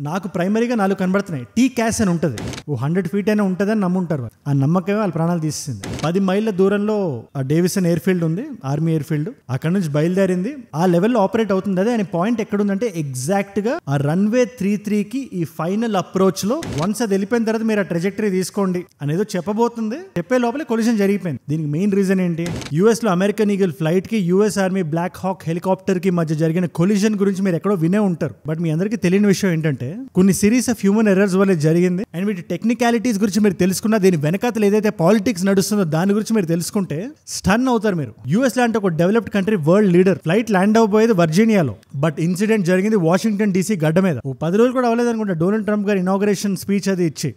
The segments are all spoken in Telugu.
నాకు ప్రైమరీగా 4 కనబడుతున్నాయి. టీ క్యాస్ అని ఉంటుంది, 100 feet అయినా ఉంటుందని నమ్ముంటారు. ఆ నమ్మకమే వాళ్ళ ప్రాణాలు తీసింది. 10 మైళ్ళ దూరంలో ఆ డేవిసన్ ఎయిర్ ఫీల్డ్ ఉంది, ఆర్మీ ఎయిర్ ఫీల్డ్. అక్కడ నుంచి బయలుదేరింది, ఆ లెవెల్లో ఆపరేట్ అవుతుంది. అదే అని పాయింట్ ఎక్కడుందంటే ఎగ్జాక్ట్ గా ఆ రన్వే 33కి ఈ ఫైనల్ అప్రోచ్ లో వన్స్ అది వెళ్ళిపోయిన తర్వాత మీరు ఆ ట్రెజెక్టరీ తీసుకోండి అనేదో చెప్పబోతుంది. చెప్పే లోపలే కొలిజన్ జరిగిపోయింది. దీనికి మెయిన్ రీజన్ ఏంటి? యుఎస్ లో అమెరికన్ ఈగిల్ ఫ్లైట్ కి US Army Black Hawk helicopter కి మధ్య జరిగిన కొలిజన్ గురించి మీరు ఎక్కడో వినే ఉంటారు. బట్ మీ అందరికీ తెలియని విషయం ఏంటంటే కొన్ని సిరీస్ ఆఫ్ హ్యూమన్ ఎర్రర్స్ వల్ల జరిగింది. అండ్ వీటి టెక్నికాలిటీస్ గురించి మీరు తెలుసుకున్నా, దీని వెనకాతలు ఏదైతే పాలిటిక్స్ నడుస్తుందో దాని గురించి మీరు తెలుసుకుంటే స్టన్ అవుతారు మీరు. యుఎస్ లాంటి ఒక developed country, world leader, flight land అవబోయేది వర్జీనియాలో. బట్ ఇన్సిడెంట్ జరిగింది వాషింగ్టన్ డీసీ గడ్డ మీద. 10 రోజులు కూడా అవ్వలేదు అనుకుంటా డొనాల్డ్ ట్రంప్ గారు ఇనాగరేషన్ స్పీచ్ అది ఇచ్చి.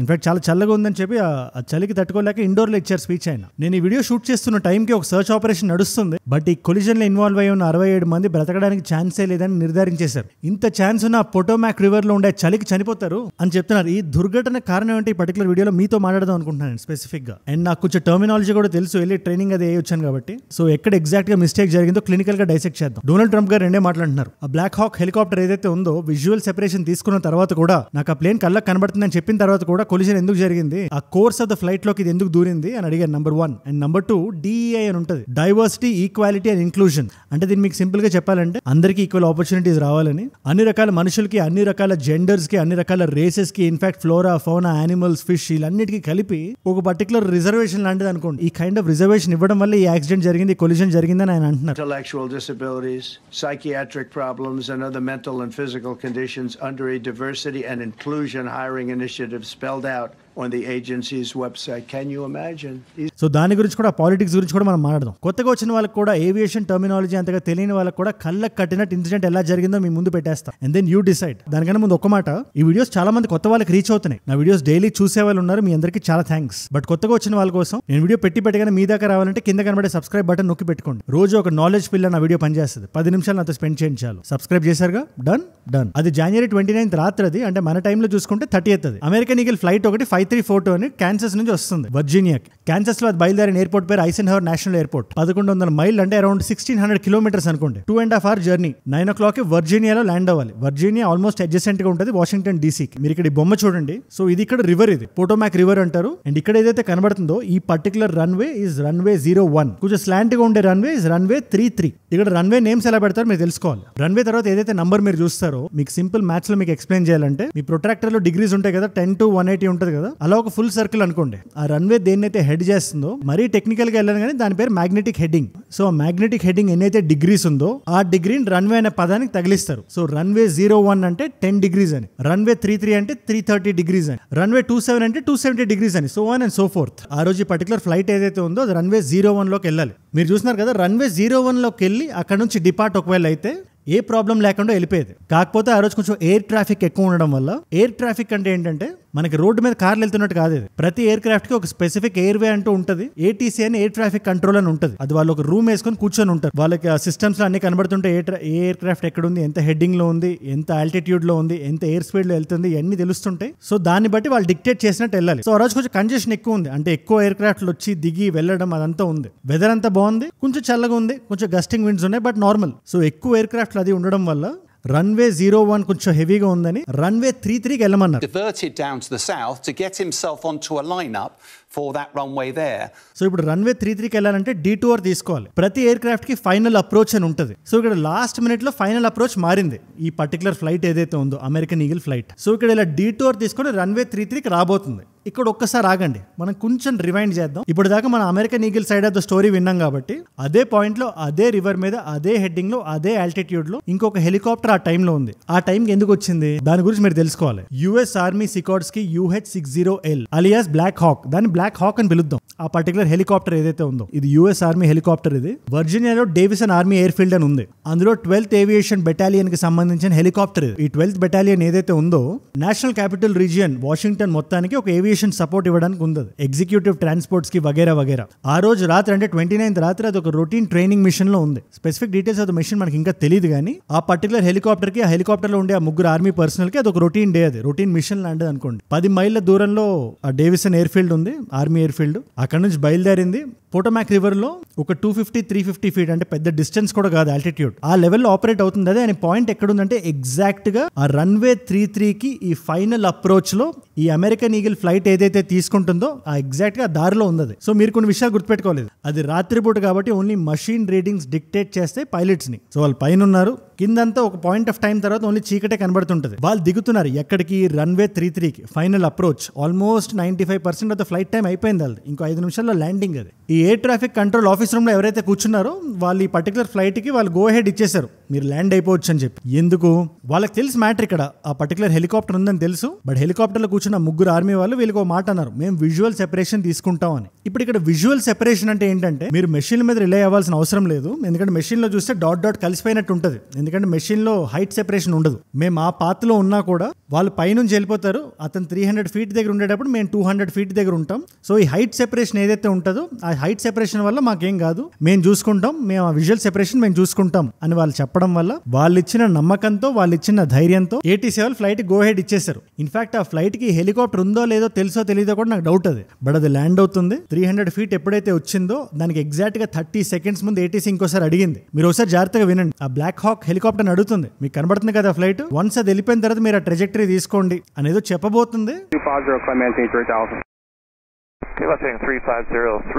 ఇన్ఫాక్ట్ చాలా చల్లగా ఉందని చెప్పి ఆ చలికి తట్టుకోలేక ఇండోర్ లో ఇచ్చారు స్పీచ్ ఆయన. నేను ఈ వీడియో షూట్ చేస్తున్న టైంకి ఒక సర్చ్ ఆపరేషన్ నడుస్తుంది. బట్ ఈ కొలిజన్ లో ఇన్వాల్వ్ అయ్యి ఉన్న 67 మంది బ్రతకడానికి ఛాన్సే లేదని నిర్ధారించేశారు. ఇంత ఛాన్స్ ఉన్న పొటోమాక్ రివర్ లో ఉండే చలికి చనిపోతారు అని చెప్తున్నారు. ఈ దుర్ఘటన కారణం ఏంటి ఈ పర్టికులర్ వీడియోలో మీతో మాట్లాడదాం అనుకుంటున్నాను స్పెసిఫిక్ గా. అండ్ నాకు కొంచెం టర్మినాలజీ కూడా తెలుసు, వెళ్ళి ట్రైనింగ్ అది వచ్చాను కాబట్టి. సో ఎక్కడ ఎగ్జాక్ట్ గా మిస్టేక్ జరిగిందో క్లినికల్ గా డైసెక్ట్ చేద్దాం. డొనాల్డ్ ట్రంప్ గారు రెండే మాట్లాడుతున్నారు. ఆ బ్లాక్ హాక్ హెలికాప్టర్ ఏదైతే ఉందో విజువల్ సెపరేషన్ తీసుకున్న తర్వాత కూడా, నాకు ఆ ప్లేన్ కళ్ళకి కనబడుతుందని చెప్పిన తర్వాత కూడా కొలిజన్ ఎందుకు జరిగింది, ఆ కోర్స్ ఆఫ్ ద ఫ్లైట్ లోకి ఇది ఎందుకు దూరింది అని అడిగారు. నెంబర్ 1. అండ్ నెంబర్ 2 DEI అని ఉంటుంది, డైవర్సిటీ, ఈక్వాలిటీ అండ్ ఇంక్లూజన్. అంటే దీన్ని మీకు సింపుల్ గా చెప్పాలంటే అందరికీ ఈక్వల్ ఆపర్చునిటీస్ రావాలని, అన్ని రకాల మనుషులకి, అన్ని రకాల జెండర్స్ కి, అన్ని రకాల రేసెస్ కి, in fact flora, fauna, animals, fish వీళ్ళన్నిటికీ కలిపి ఒక పర్టికులర్ రిజర్వేషన్ లాంటిది అనుకోండి. ఈ కైండ్ ఆఫ్ రిజర్వేషన్ ఇవ్వడం వల్ల ఈ యాక్సిడెంట్ జరిగింది, కొలిజన్ జరిగిందని ఆయన అంటున్నారు. Intellectual disabilities, psychiatric problems and other mental and physical conditions under a diversity and inclusion hiring initiative spelled out on the agency's website. Can you imagine? So దాని గురించి కూడా, పాలిటిక్స్ గురించి కూడా మనం మాట్లాడదాం. కొత్తగా వచ్చిన వాళ్ళకి కూడా ఏవియేషన్ టర్మినాలజీ అంతగా తెలియని వాళ్ళకి కూడా కళ్ళకు కట్టినట్టు ఇన్సిడెంట్ ఎలా జరిగిందో మీ ముందు పెట్టేస్తా. And then you decide. దానికన్నా ముందు ఒక మాట, ఈ వీడియోస్ చాలా మంది కొత్త వాళ్ళకి రీచ్ అవుతున్నాయి. నా వీడియోస్ డైలీ చూసే వాళ్ళు ఉన్నారు, మీ అందరికీ చాలా థ్యాంక్స్. బట్ కొత్తగా వచ్చిన వాళ్ళ కోసం నేను వీడియో పెట్టగానే మీ దాకా రావాలంటే కింద కనబడే సబ్స్క్రైబ్ బటన్ నొక్కి పెట్టుకోండి. రోజు ఒక నాలెడ్జ్ పిల్ల నా వీడియో పనిచేస్తుంది. 10 నిమిషాలు నాతో స్పెండ్ చేయించాలి. సబ్స్క్రైబ్ చేశారుగా, డన్. అది January 29th రాత్రి, అది అంటే మన టైంలో చూసుకుంటే 30th. అది అమెరికన్ ఈగిల్ ఫ్లైట్ ఒకటి 5342 అని కాన్సస్ నుంచి వస్తుంది వర్జీనియాకి. కాన్సస్ లో అది బయలుదేరిన ఎయిర్పోర్ట్ పేరు ఐసెన్హవర్ నేషనల్ ఎయిర్పోర్ట్. 1100 మైళ్ళు అంటే అరౌండ్ 1600 kilometers అనుకోండి. 2.5 hour జర్నీ. 9 o'clock వర్జీనియాలో ల్యాండ్ అవ్వాలి. వర్జీనియా ఆల్మోస్ట్ అడ్జసెంట్ గా ఉంటుంది వాషింగ్టన్ డీసీకి. మీరు ఇక్కడ ఈ బొమ్మ చూడండి. సో ఇది ఇక్కడ రివర్, ఇది పోటోమాక్ రివర్ అంటారు. అండ్ ఇక్కడ ఏదైతే కనబడుతుందో ఈ పర్టికులర్ రన్వే ఇస్ రన్వే 01. కొంచెం స్లాంట్ గా ఉండే రన్వే ఇస్ రన్వే 33. ఇక్కడ రన్వే నేమ్స్ ఎలా పెడతారు మీరు తెలుసుకోవాలి. రన్వే తర్వాత ఏదైతే నంబర్ మీరు చూస్తారో, మీకు సింపుల్ మ్యాథ్స్ లో మీకు ఎక్స్ప్లెయిన్ చేయాలంటే, మీ ప్రొట్రాక్టర్ లో డిగ్రీస్ ఉంటాయి కదా, 10 to 180 ఉంటుంది కదా, అలా ఒక ఫుల్ సర్కిల్ అనుకోండి. ఆ రన్వే దేన్నైతే హెడ్ చేస్తుందో, మరీ టెక్నికల్ గా వెళ్ళాను కానీ దాని పేరు magnetic heading. So magnetic heading ఎన్నైతే డిగ్రీస్ ఉందో ఆ డిగ్రీని రన్వే అనే పదానికి తగిలిస్తారు. సో రన్వే 01 అంటే 10 degrees అని, రన్వే 33 అంటే 330 degrees అని, రన్వే 27 అంటే 270 degrees అని, so on and so fourth. ఆ రోజు ఈ పర్టికులర్ ఫ్లైట్ ఏదైతే ఉందో అది రన్వే 01 లోకి వెళ్ళాలి. మీరు చూస్తున్నారు కదా, రన్వే 01 లోకి వెళ్ళి అక్కడ నుంచి డిపార్ట్ ఒకవేళ అయితే ఏ ప్రాబ్లం లేకుండా వెళ్ళిపోయేది. కాకపోతే ఆ రోజు కొంచెం ఎయిర్ ట్రాఫిక్ ఎక్కువ ఉండడం వల్ల, ఎయిర్ ట్రాఫిక్ అంటే ఏంటంటే మనకి రోడ్డు మీద కార్లు వెళ్తున్నట్టు కాదు ఇది. ప్రతి ఎయిర్ క్రాఫ్ట్ కి ఒక స్పెసిఫిక్ ఎయిర్ వే అంటూ ఉంటుంది. ATC అని ఎయిర్ ట్రాఫిక్ కంట్రోల్ అని ఉంటుంది. అది వాళ్ళు ఒక రూమ్ వేసుకొని కూర్చొని ఉంటారు. వాళ్ళకి ఆ సిస్టమ్స్ లో అన్ని కనబడుతుంటే ఏ ఎయిర్ క్రాఫ్ట్ ఎక్కడ ఉంది, ఎంత హెడ్డింగ్ లో ఉంది, ఎంత ఆల్టిట్యూడ్ లో ఉంది, ఎంత ఎయిర్ స్పీడ్ లో వెళ్తుంది, ఇవన్నీ తెలుస్తుంటాయి. సో దాన్ని బట్టి వాళ్ళు డిక్టేట్ చేసినట్టు వెళ్ళాలి. సో ఆ రోజు కొంచెం కంజెషన్ ఎక్కువ ఉంది, అంటే ఎక్కువ ఎయిర్ క్రాఫ్ట్లు వచ్చి దిగి వెళ్ళడం అదంతా ఉంది. వెదర్ అంతా బాగుంది, కొంచెం చల్లగా ఉంది, కొంచెం గస్టింగ్ విండ్స్ ఉన్నాయి, బట్ నార్మల్. సో ఎక్కువ ఎయిర్ క్రాఫ్ట్లు అది ఉండడం వల్ల రన్వే 01 కొంచెం హెవీగా ఉందని runway 33కి వెళ్ళమన్నారు. Diverted down to the south to get himself onto a lineup for that runway there. So ఇప్పుడు రన్వే 33కి వెళ్ళాలంటే డీటూర్ తీసుకోవాలి. ప్రతి ఎయిర్ క్రాఫ్ట్ కి ఫైనల్ అప్రోచ్ అని ఉంటుంది. సో ఇక్కడ లాస్ట్ మినిట్ లో ఫైనల్ అప్రోచ్ మారింది ఈ పర్టికులర్ ఫ్లైట్ ఏదైతే ఉందో, అమెరికన్ ఈగిల్ ఫ్లైట్. సో ఇక్కడ ఇలా డీటూర్ తీసుకొని రన్వే 33కి రాబోతుంది. ఇక్కడ ఒక్కసారి ఆగండి, మనం కొంచెం రివైండ్ చేద్దాం. ఇప్పుడు దాకా మనం American eagle side of the story విన్నాం కాబట్టి, అదే పాయింట్ లో, అదే రివర్ మీద, అదే హెడ్డింగ్ లో, అదే ఆల్టిట్యూడ్ లో ఇంకొక హెలికాప్టర్ ఆ టైంలో ఉంది. ఆ టైంకి ఎందుకు వచ్చింది దాని గురించి మీరు తెలుసుకోవాలి. యుఎస్ ఆర్మీ సికార్డ్స్ కి UH-60L అలియాస్ బ్లాక్ హాక్, దాన్ని బ్లాక్ హాక్ అని పిలుద్దాం. ఆ పర్టికులర్ హెలికాప్టర్ ఏదైతే ఉందో ఇది యుఎస్ ఆర్మీ హెలికాప్టర్. ఇది వర్జీనియాలో డేవిసన్ ఆర్మీ ఎయిర్ ఫీల్డ్ అని ఉంది. అందులో 12th ఏవియేషన్ బెటాలియన్ కి సంబంధించిన హెలికాప్టర్ ఇది. ఈ 12th బెటాలియన్ ఏదైతే ఉందో నేషనల్ క్యాపిటల్ రీజియన్ వాషింగ్టన్ మొత్తానికి ఒక ఏవియేషన్ సపోర్ట్ ఇవ్వడానికి ఉంది. ఎగ్జిక్యూటివ్ ట్రాన్స్పోర్ట్స్ కి వగేరా వగేరా. ఆ రోజు రాత్రి అంటే 29th రాత్రి అది ఒక రొటీన్ ట్రైనింగ్ మిషన్ లో ఉంది. Specific details of the mission మనకి ఇంకా తెలియదు కానీ ఆ పర్టికులర్ హెలికాప్టర్ కి, ఆ హెలికాప్టర్ లో ఉండే ఆ ముగ్గురు ఆర్మీ పర్సనల్ కి అది ఒక రొటీన్ డే, అది రొటీన్ మిషన్ లాంటిది అనుకోండి. 10 మైళ్ళ దూరంలో ఆ డేవిసన్ ఎయిర్ ఫీల్డ్ ఉంది, ఆర్మీ ఎయిర్ ఫీల్డ్. అక్కడ నుంచి బయలుదేరింది. పోటోమాక్ రివర్ లో ఒక 250-350 ఫీట్ అంటే పెద్ద డిస్టెన్స్ కూడా కాదు ఆల్టిట్యూడ్, ఆ లెవెల్లో ఆపరేట్ అవుతుంది. అదే ఆయన పాయింట్ ఎక్కడుందంటే ఎగ్జాక్ట్ గా ఆ రన్వే 33కి ఈ ఫైనల్ అప్రోచ్ లో ఈ అమెరికన్ ఈగిల్ ఫ్లైట్ ఏదైతే తీసుకుంటుందో ఆ ఎగ్జాక్ట్ గా దారిలో ఉంది. సో మీరు కొన్ని విషయాలు గుర్తుపెట్టుకోలేదు, అది రాత్రిపూట కాబట్టి ఓన్లీ మషిన్ రీడింగ్స్ డిక్టేట్ చేస్తే పైలట్స్ ని. సో వాళ్ళు పైన ఉన్నారు, కిందంతా ఒక పాయింట్ ఆఫ్ టైం తర్వాత ఓన్లీ చీకటే కనబడుతుంటది. వాళ్ళు దిగుతున్నారు ఎక్కడికి, రన్వే 33కి final approach. Almost 95% of the flight time అయిపోయింది వాళ్ళది, ఇంకో 5 నిమిషాల్లో ల్యాండింగ్. అది ఈ air traffic control office room లో ఎవరైతే కూర్చున్నారో వాళ్ళు ఈ పర్టికులర్ ఫ్లైట్ కి వాళ్ళు గో హెడ్ ఇచ్చేసారు, మీరు ల్యాండ్ అయిపోవచ్చు అని చెప్పి. ఎందుకు వాళ్ళకి తెలుసు మ్యాటర్, ఇక్కడ ఆ పర్టికులర్ హెలికాప్టర్ ఉందని తెలుసు. బట్ హెలికాప్టర్ లో కూర్చున్న ముగ్గురు ఆర్మీ వాళ్ళు వీళ్ళకి ఒక మాట అన్నారు, మేము విజువల్ సెపరేషన్ తీసుకుంటాం అని. ఇప్పుడు ఇక్కడ విజువల్ సెపరేషన్ అంటే ఏంటంటే మీరు మెషిన్ మీద రిలే అవ్వాల్సిన అవసరం లేదు, ఎందుకంటే మెషిన్ లో చూస్తే డాట్ డాట్ కలిసిపోయినట్టు ఉంటుంది, ఎందుకంటే మెషిన్ లో హైట్ సెపరేషన్ ఉండదు. మేము ఆ పాత్లో ఉన్నా కూడా వాళ్ళు పైనుంచి వెళ్ళిపోతారు, అతను 300 ఫీట్ దగ్గర ఉండేటప్పుడు మేము 200 ఫీట్ దగ్గర ఉంటాం. సో ఈ హైట్ సెపరేషన్ ఏదైతే ఉంటుందో ఆ హైట్ సెపరేషన్ వల్ల మాకేం కాదు, మేము చూసుకుంటాం, మేము ఆ విజువల్ సెపరేషన్ మేము చూసుకుంటాం అని వాళ్ళు చెప్పడం వల్ల వాళ్ళు ఇచ్చిన నమ్మకంతో, వాళ్ళు ఇచ్చిన ధైర్యంతో ATC వాళ్ళు ఫ్లైట్ గో హెడ్ ఇచ్చేసారు. ఇన్ఫాక్ట్ ఆ ఫ్లైట్ కి హెలికాప్టర్ ఉందో లేదో తెలుసో తెలియదో కూడా నాకు డౌట్ అది. బట్ అది ల్యాండ్ అవుతుంది. 300 ఫీట్ ఎప్పుడైతే వచ్చిందో దానికి ఎగ్జాక్ట్ గా 30 సెకండ్స్ ముందు ATC ఇంకోసారి అడిగింది, మీరు ఒకసారి జాగ్రత్తగా వినండి, ఆ బ్లాక్ హాక్ హెలికాప్టర్ అడుగుతుంది, మీకు కనబడుతుంది కదా ఫ్లైట్, వన్స్ అది వెళ్ళిపోయిన తర్వాత మీరు ఆ ట్రెజెక్టరీ తీసుకోండి అనేదో చెప్పబోతుంది.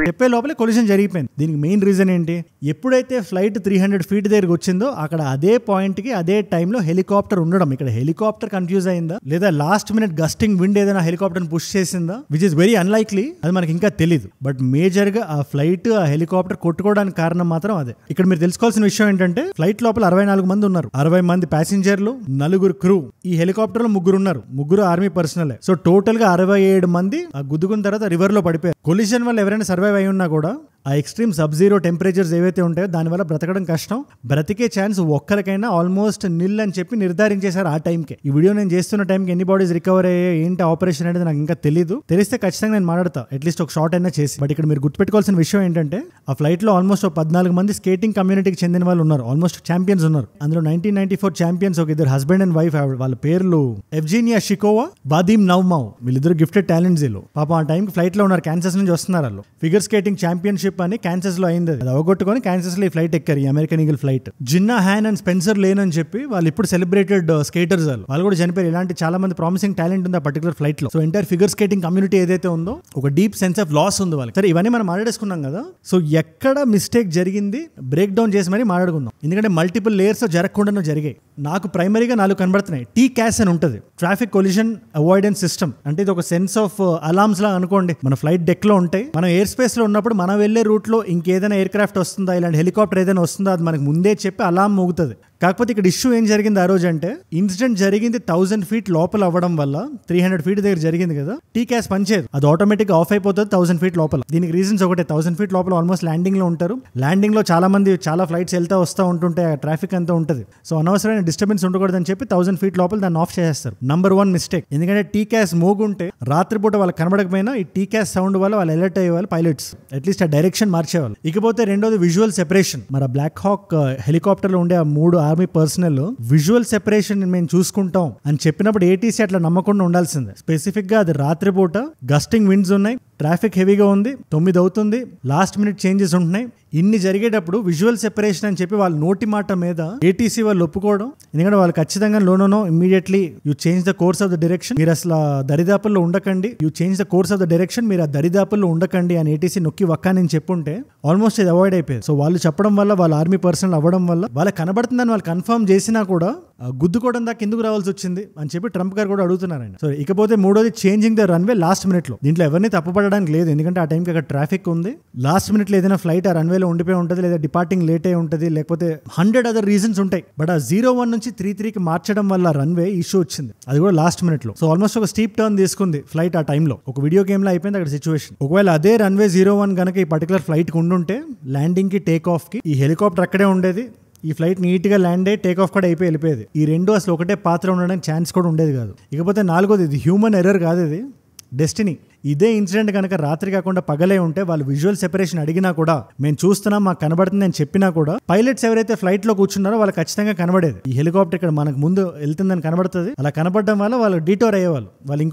చెప్పే లోపలే కొలిజన్ జరిగిపోయింది. దీనికి మెయిన్ రీజన్ ఏంటి, ఎప్పుడైతే ఫ్లైట్ 300 ఫీట్ దగ్గరకు వచ్చిందో అక్కడ అదే పాయింట్ కి అదే టైంలో హెలికాప్టర్ ఉండడం, ఇక్కడ హెలికాప్టర్ కన్ఫ్యూజ్ అయిందా లేదా లాస్ట్ మినిట్ గస్టింగ్ విండ్ ఏదైనా హెలికాప్టర్ పుష్ చేసిందా, విచ్ ఇస్ వెరీ అన్లైక్లీ, అది మనకి ఇంకా తెలియదు. బట్ మేజర్ గా ఆ ఫ్లైట్ ఆ హెలికాప్టర్ కొట్టుకోవడానికి కారణం మాత్రం అదే. ఇక్కడ మీరు తెలుసుకోవాల్సిన విషయం ఏంటంటే ఫ్లైట్ లోపల 64 మంది ఉన్నారు, 60 మంది ప్యాసింజర్లు, 4 క్రూ. ఈ హెలికాప్టర్ లో 3 ఉన్నారు, 3 ఆర్మీ పర్సనల్. సో టోటల్ గా 67 మంది ఆ గుద్దుకున్న తర్వాత రివర్ లో పడిపోయారు. కొలిజన్ వల్ల ఎవరైనా సర్వైవ్ అయి ఉన్నా కూడా ఆ ఎక్స్ట్రీమ్ సబ్ జీరో టెంపరేచర్స్ ఏవైతే ఉంటాయో దానివల్ల బ్రతకడం కష్టం, బ్రతికే ఛాన్స్ ఒక్కరికైనా ఆల్మోస్ట్ నిల్ అని చెప్పి నిర్ధారించేశారు ఆ టైంకి. ఈ వీడియో నేను చేస్తున్న టైంకి ఎన్ని బాడీస్ రికవర్ అయ్యాయి, ఏంటి ఆపరేషన్ అనేది నాకు ఇంకా తెలియదు, తెలిస్తే ఖచ్చితంగా నేను మాట్లాడతా, అట్లీస్ట్ ఒక షార్ట్ అయినా చేసి. బట్ ఇక్కడ మీరు గుర్తుపెట్టుకోవాల్సిన విషయం ఏంటంటే ఆ ఫ్లైట్ లో ఆల్మోస్ట్ 14 మంది స్కేటింగ్ కమ్యూనిటీకి చెందిన వాళ్ళు ఉన్నారు, ఆల్మోస్ట్ ఛాంపియన్స్ ఉన్నారు. అందులో 1994 ఛాంపియన్స్ ఒక ఇద్దరు హస్బెండ్ అండ్ వైఫ్, వాళ్ళ పేర్లు ఎవ్జీనియా షికోవా, వాదీమ్ నవ్మావ్, వీళ్ళిద్దరు గిఫ్టెడ్ టాలెంట్స్. వీళ్ళు పాపం ఆ టైంకి ఫ్లైట్ లో ఉన్నారు, కాన్సస్ నుంచి వస్తున్నారు. వాళ్ళు ఫిగర్ స్కేటింగ్ ఛాంపియన్షిప్ అని కాన్సస్ లో అయింది, అది అవగొట్టుకొని కాన్సస్ లో ఈ ఫ్లైట్ ఎక్కారు, ఈ American Eagle flight. Jinna Han and Spencer Lane అని చెప్పి వాళ్ళు ఇప్పుడు సెలబ్రేటెడ్ స్కేటర్స్, వాళ్ళు కూడా చనిపోయారు. ఇలాంటి చాలా మంది ప్రామిసింగ్ టాలెంట్ ఉంది ఆ పర్టికులర్ ఫ్లైట్ లో. So entire figure skating community ఏదైతే ఉందో ఒక డీప్ సెన్స్ ఆఫ్ లాస్ ఉంది వాళ్ళకి. సరే ఇవన్నీ మనం మాట్లాడేసుకున్నాం కదా, సో ఎక్కడ మిస్టేక్ జరిగింది బ్రేక్ డౌన్ చేసి మరీ మాట్లాడుకుందాం, ఎందుకంటే మల్టిపుల్ లేయర్స్ జరగకుండా జరిగాయి. నాకు ప్రైమరీగా 4 కనబడుతున్నాయి. TCAS అని ఉంటుంది, ట్రాఫిక్ కొలిజన్ అవాయిడెన్స్ సిస్టమ్. అంటే ఇది ఒక సెన్స్ ఆఫ్ అలార్మ్స్ లా అనుకోండి, మన ఫ్లైట్ డెక్ లో ఉంటాయి. మనం ఎయిర్ స్పేస్ లో ఉన్నప్పుడు మనం వెళ్లే రూట్ లో ఇంకేదైనా ఎయిర్ క్రాఫ్ట్ వస్తుందా, ఇలాంటి హెలికాప్టర్ ఏదైనా వస్తుందా, అది మనకు ముందే చెప్పి అలారం మోగుతుంది. కాకపోతే ఇక్కడ ఇష్యూ ఏం జరిగింది ఆ రోజు అంటే, ఇన్సిడెంట్ జరిగింది 1000 ఫీట్ లోపల అవ్వడం వల్ల, 300 ఫీట్ దగ్గర జరిగింది కదా, TCAS పనిచేయదు, అది ఆటోమేటిక్ ఆఫ్ అయిపోతుంది 1000 ఫీట్ లోపల. దీనికి రీజన్స్ ఒకటే, 1000 ఫీట్ లోపల ఆల్మోస్ట్ ల్యాండింగ్ లో ఉంటారు, ల్యాండింగ్ లో చాలా మంది చాలా ఫ్లైట్స్ వెళ్తా వస్తూ ఉంటుంటే ట్రాఫిక్ అంతా ఉంటుంది. సో అనవసరమైన డిస్టర్బెన్స్ ఉండకూడదని చెప్పి 1000 ఫీట్ లోపల దాన్ని ఆఫ్ చేసేస్తారు. నంబర్ 1 మిస్టేక్, ఎందుకంటే TCAS మోగుంటే రాత్రిపూట వాళ్ళకి కనబడకపోయినా ఈ TCAS సౌండ్ వల్ల వాళ్ళు అలర్ట్ అయ్యేవాళ్ళు పైలట్స్, అట్లీస్ట్ ఆ డైరెక్షన్ మార్చేవాళ్ళు. ఇకపోతే రెండోది విజువల్ సెపరేషన్. మరి బ్లాక్ హాక్ హెలికాప్టర్ లో ఉండే ఆ 3 ఆర్మీ పర్సనల్ విజువల్ సెపరేషన్ మేము చూసుకుంటాం అని చెప్పినప్పుడు ATC అట్లా నమ్మకుండా ఉండాల్సిందే. స్పెసిఫిక్ గా అది రాత్రిపూట, గస్టింగ్ విండ్స్ ఉన్నాయి, ట్రాఫిక్ హెవీగా ఉంది, 9 అవుతుంది, లాస్ట్ మినిట్ చేంజెస్ ఉంటున్నాయి. ఇన్ని జరిగేటప్పుడు విజువల్ సెపరేషన్ అని చెప్పి వాళ్ళ నోటి మాట మీద ATC వాళ్ళు ఒప్పుకోవడం, ఎందుకంటే వాళ్ళు ఖచ్చితంగా లోనో immediately you change the course of the direction, మీరు అసలు దరిదాపుల్లో ఉండకండి, you change the course of the direction, మీరు ఆ దరిదాపుల్లో ఉండకండి అని ATC నొక్కి వక్కానని చెప్పుంటే ఆల్మోస్ట్ ఇది అవాయిడ్ అయిపోయింది. సో వాళ్ళు చెప్పడం వల్ల, వాళ్ళ ఆర్మీ పర్సనల్ అవ్వడం వల్ల, వాళ్ళకి కనబడుతుందని వాళ్ళు కన్ఫర్మ్ చేసినా కూడా గుద్దుకోవడం దాకా ఎందుకు రావాల్సి వచ్చింది అని చెప్పి ట్రంప్ గారు కూడా అడుగుతున్నారండి. సో ఇకపోతే మూడోది changing the runway last minute లో. దీంట్లో ఎవరిని తప్పుపడడానికి లేదు, ఎందుకంటే ఆ టైంకి అక్కడ ట్రాఫిక్ ఉంది. లాస్ట్ మినిట్ లో ఏదైనా ఫ్లైట్ ఆ రన్వేలో ఉండిపోయి ఉంటుంది, లేదా డిపార్టింగ్ లేట్ అయి ఉంటుంది, లేకపోతే 100 అదర్ రీజన్స్ ఉంటాయి. బట్ ఆ 01 నుంచి 33కి మార్చడం వల్ల రన్వే ఇష్యూ వచ్చింది, అది కూడా లాస్ట్ మినిట్ లో. సో ఆల్మోస్ట్ ఒక స్టీప్ టర్న్ తీసుకుంది ఫ్లైట్ ఆ టైంలో, ఒక వీడియో గేమ్ లో అయిపోయింది అక్కడ సిచ్యువేషన్. ఒకవేళ అదే రన్వే 01 గనక ఈ పర్టికులర్ ఫ్లైట్ కి ఉండుంటే ల్యాండింగ్ కి టేక్ ఆఫ్ కి ఈ హెలికాప్టర్ అక్కడే ఉండేది, ఈ ఫ్లైట్ నీట్ గా ల్యాండ్ అయ్యి టేక్ ఆఫ్ కూడా అయిపోయి వెళ్ళిపోయేది. ఈ రెండు అసలు ఒకటే పాత్ర ఉండడానికి ఛాన్స్ కూడా ఉండేది కాదు. ఇకపోతే 4వది, ఇది హ్యూమన్ ఎర్రర్ కాదు, ఇది డెస్టినీ. ఇదే ఇన్సిడెంట్ కనుక రాత్రి కాకుండా పగలే ఉంటే వాళ్ళు విజువల్ సెపరేషన్ అడిగినా కూడా మేము చూస్తున్నాం మాకు కనబడుతుంది అని చెప్పినా కూడా పైలట్స్ ఎవరైతే ఫ్లైట్ లో కూర్చున్నారో వాళ్ళు ఖచ్చితంగా కనబడేది. ఈ హెలికాప్టర్ ఇక్కడ మనకు ముందు వెళ్తుందని కనబడుతుంది. అలా కనబడడం వల్ల వాళ్ళు డీటోర్ అయ్యేవాళ్ళు, వాళ్ళు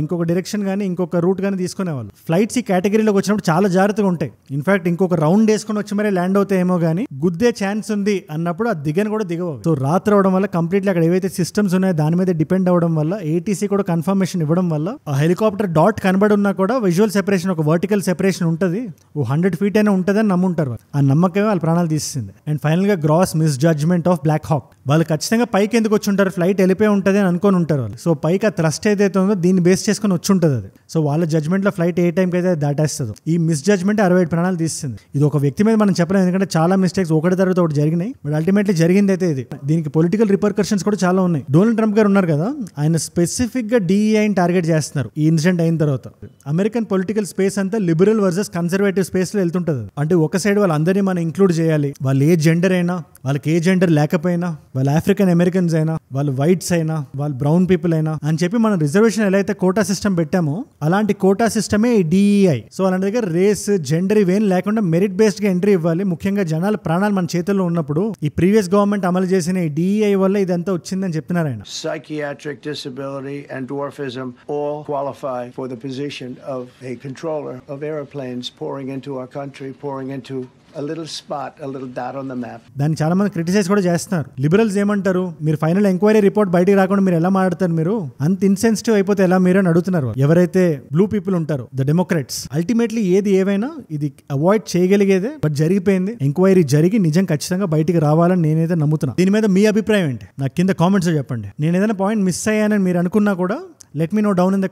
ఇంకొక డైరెక్షన్ కానీ ఇంకొక రూట్ కానీ తీసుకునేవాళ్ళు. ఫ్లైట్స్ ఈ కేటగిరీలోకి వచ్చినప్పుడు చాలా జాగ్రత్తగా ఉంటాయి. ఇన్ఫాక్ట్ ఇంకొక రౌండ్ వేసుకొని వచ్చి మరీ ల్యాండ్ అవుతాయేమో కానీ గుద్దే ఛాన్స్ ఉంది అన్నప్పుడు అది దిగని కూడా దిగవు. సో రాత్రి అవడం వల్ల కంప్లీట్లీ అక్కడ ఏవైతే సిస్టమ్స్ ఉన్నాయో దాని మీద డిపెండ్ అవడం వల్ల ఏటీసీ కూడా కన్ఫర్మేషన్ ఇవ్వడం వల్ల ఆ హెలికాప్టర్ డాట్ కనబడి ఉన్నా కూడా విజువల్ సెపరేషన్, ఒక వర్టికల్ సెపరేషన్ ఉంటుంది, 100 feet అయినా ఉంటుందని నమ్ముంటారు. ఆ నమ్మకమే వాళ్ళ ప్రాణాలు తీసింది. అండ్ ఫైనల్ గా gross misjudgment of Black Hawk. వాళ్ళు ఖచ్చితంగా పైకి ఎందుకు వచ్చి ఉంటారు, ఫ్లైట్ వెళ్ళిపోయి ఉంటుంది అని అనుకొని ఉంటారు వాళ్ళు. సో పైకి ఆ థ్రస్ట్ ఏదైతే ఉందో దీన్ని బేస్ చేసుకుని వచ్చి ఉంటుంది అది. సో వాళ్ళ జడ్జ్మెంట్ లో ఫ్లైట్ ఏ టైంకి అయితే దాటేస్తుందో ఈ మిస్ జడ్జ్మెంట్ 67 ప్రాణాలు తీస్తుంది. ఇది ఒక వ్యక్తి మీద మనం చెప్పలేం, ఎందుకంటే చాలా మిస్టేక్స్ ఒకటి తర్వాత ఒకటి జరిగినాయి. బట్ అల్టిమేట్లీ జరిగింది అయితే ఇది. దీనికి పొలిటికల్ రిపర్కషన్స్ కూడా చాలా ఉన్నాయి. డొనాల్డ్ ట్రంప్ గారు ఉన్నారు కదా, ఆయన స్పెసిఫిక్ గా DEIని టార్గెట్ చేస్తున్నారు ఈ ఇన్సిడెంట్ అయిన తర్వాత. అమెరికన్ పొలిటికల్ స్పేస్ అంతా లిబరల్ వర్సెస్ కన్సర్వేటివ్ స్పేస్ లో వెళ్తుంటది. అంటే ఒక సైడ్ వాళ్ళందరినీ మనం ఇంక్లూడ్ చేయాలి, వాళ్ళు ఏ జెండర్ అయినా, వాళ్ళకి ఏ జెండర్ లేకపోయినా, వాళ్ళు ఆఫ్రికన్ అమెరికన్స్ అయినా, వాళ్ళు వైట్స్ అయినా, వాళ్ళు బ్రౌన్ పీపుల్ అయినా అని చెప్పి మనం రిజర్వేషన్ ఎలా అయితే కోటా సిస్టమ్ పెట్టామో అలాంటి కోటా సిస్టమే ఈ DEI. సో అలాంటి దగ్గర రేస్, జెండర్ ఇవేం లేకుండా మెరిట్ బేస్డ్ గా ఎంట్రీ ఇవ్వాలి. ముఖ్యంగా జనాల ప్రాణాలు మన చేతుల్లో ఉన్నప్పుడు ఈ ప్రీవియస్ గవర్నమెంట్ అమలు చేసిన ఈ DEI వల్ల ఇదంతా వచ్చిందని చెప్తున్నారు ఆయన. Psychiatric disability and dwarfism all qualify for the position of a controller of airplanes pouring into our country, pouring into a little spot, a little dot on the map. దాన్ని చాలా మంది క్రిటిసైజ్ కూడా చేస్తున్నారు. లిబరల్స్ ఏమంటారు, మీరు ఫైనల్ ఎంక్వైరీ రిపోర్ట్ బయటికి రాకుండా మీరు ఎలా మాట్లాడతారు, మీరు అంత ఇన్సెన్సిటివ్ అయిపోతే ఎలా మీరు అని అడుగుతున్నారు ఎవరైతే బ్లూ పీపుల్ ఉంటారో, ద డెమోక్రాట్స్. అల్టిమేట్లీ ఏది ఏవైనా ఇది అవాయిడ్ చేయగలిగేదే, బట్ జరిగిపోయింది. ఎంక్వైరీ జరిగి నిజం ఖచ్చితంగా బయటికి రావాలని నేనైతే నమ్ముతున్నా. దీని మీద మీ అభిప్రాయం ఏంటి నాకు కింద కామెంట్స్ చెప్పండి. నేను ఏదైనా పాయింట్ మిస్ అయ్యానని మీరు అనుకున్నా కూడా let me know down in the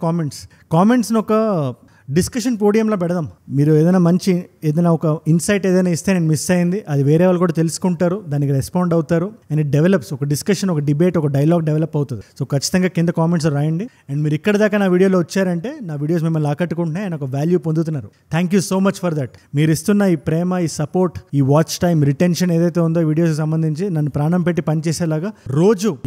కామెంట్స్ని ఒక డిస్కషన్ పోడియంలో పెడదాం. మీరు ఏదైనా ఒక ఇన్సైట్ ఏదైనా ఇస్తే నేను మిస్ అయింది, అది వేరే వాళ్ళు కూడా తెలుసుకుంటారు, దానికి రెస్పాండ్ అవుతారు. అండ్ ఇట్ డెవలప్స్, ఒక డిస్కషన్, ఒక డిబేట్, ఒక డైలాగ్ డెవలప్ అవుతుంది. సో ఖచ్చితంగా కింద కామెంట్స్ రాయండి. అండ్ మీరు ఇక్కడ దాకా నా వీడియోలో వచ్చారంటే నా వీడియోస్ మిమ్మల్ని ఆకట్టుకుంటున్నాయి అండ్ ఒక వాల్యూ పొందుతున్నారు. Thank you so much for that. మీరు ఇస్తున్న ఈ ప్రేమ, ఈ సపోర్ట్, ఈ వాచ్ టైం, రిటెన్షన్ ఏదైతే ఉందో వీడియోస్ సంబంధించి నన్ను ప్రాణం పెట్టి పనిచేసేలాగా,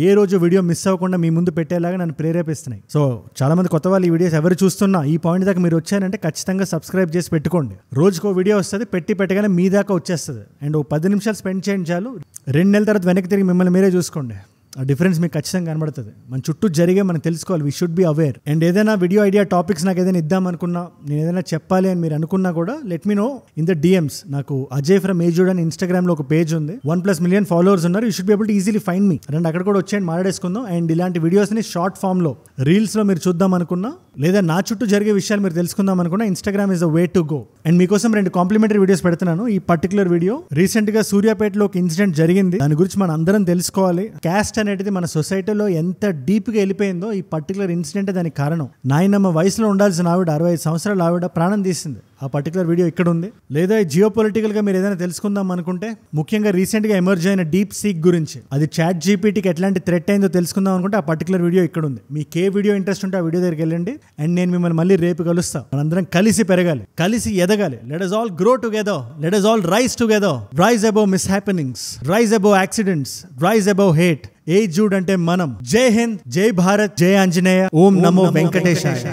ఏ రోజు వీడియో మిస్ అవ్వకుండా మీ ముందు పెట్టేలాగా నన్ను ప్రేరేపిస్తున్నాయి. సో చాలా మంది కొత్త వాళ్ళు ఈ వీడియోస్ ఎవరు చూస్తున్నా ఈ పాయింట్ దాకా మీరు వచ్చారంటే ఖచ్చితంగా సబ్స్క్రైబ్ చేసి పెట్టుకోండి. రోజుకో వీడియో వస్తుంది, పెట్టగానే మీ దాకా వచ్చేస్తుంది. అండ్ 10 నిమిషాలు స్పెండ్ చేయండి చాలు. 2 నెలల తర్వాత వెనక్కి తిరిగి మిమ్మల్ని మీరే చూసుకోండి. ఆ డిఫరెన్స్ మీకు ఖచ్చితంగా కనబడుతుంది. మన చుట్టూ జరిగే మనం తెలుసుకోవాలి. We should be aware. And ఏదైనా వీడియో ఐడియా టాపిక్స్ నాకు ఏదైనా ఇద్దామనుకున్నా, నేను ఏదైనా చెప్పాలి అని మీరు అనుకున్నా కూడా let me know in the DMs. నాకు అజయ్ ఫ్రమ్ ఏజుడ్ అని ఇన్స్టాగ్రామ్ లో ఒక పేజ్ ఉంది, 1+ million ఫాలోవర్స్ ఉన్నారు. You should be able to easily find me. రండి అక్కడ కూడా వచ్చేయండి, మాట్లాడేసుకుందాం. అండ్ ఇలాంటి వీడియోస్ ని షార్ట్ ఫామ్ లో, రీల్స్ లో మీరు చూద్దాం అనుకున్నా, లేదా నా చుట్టూ జరిగే విషయాలు మీరు తెలుసుకుందాం అనుకున్నా, Instagram is the way to go. And మీకోసం 2 కాంప్లిమెంటరీ వీడియోస్ పెడుతున్నాను. ఈ పర్టికులర్ వీడియో రీసెంట్ గా సూర్యాపేటలో ఒక ఇన్సిడెంట్ జరిగింది, దాని గురించి మనం అందరం తెలుసుకోవాలి. క్యాస్ట్ అనేది మన సొసైటీలో ఎంత డీప్ గా వెళ్ళిపోయిందో ఈ పర్టికులర్ ఇన్సిడెంట్ దానికి కారణం. నాయనమ్మ వయసులో ఉండాల్సిన ఆవిడ, 65 సంవత్సరాల ఆవిడ ప్రాణం తీసింది. ఆ పర్టికులర్ వీడియో ఇక్కడ ఉంది. లేదా జియో పొలిటికల్ గా మీరు ఏదైనా తెలుసుకుందాం అనుకుంటే, ముఖ్యంగా రీసెంట్ గా ఎమర్జ్ అయిన డీప్ సీక్ గురించి, అది చాట్ జీపీటీకి ఎట్లాంటి థ్రెట్ అయిందో తెలుసుకుందాం అనుకుంటే ఆ పర్టికులర్ వీడియో ఇక్కడ ఉంది. మీకు ఏ వీడియో ఇంట్రెస్ట్ ఉంటే ఆ వీడియో దగ్గరికి వెళ్ళండి. అండ్ నేను మిమ్మల్ని మళ్ళీ రేపు కలుస్తా. మనందరం కలిసి పెరగాలి, కలిసి ఎదగాలి. Let us all grow together, let us all rise together, rise above mishappenings, rise above accidents, rise above hate. ఏజుడ్ అంటే మనం. జై హింద్, జై భారత్, జై ఆంజనేయ, ఓం నమో వెంకటేశాయ.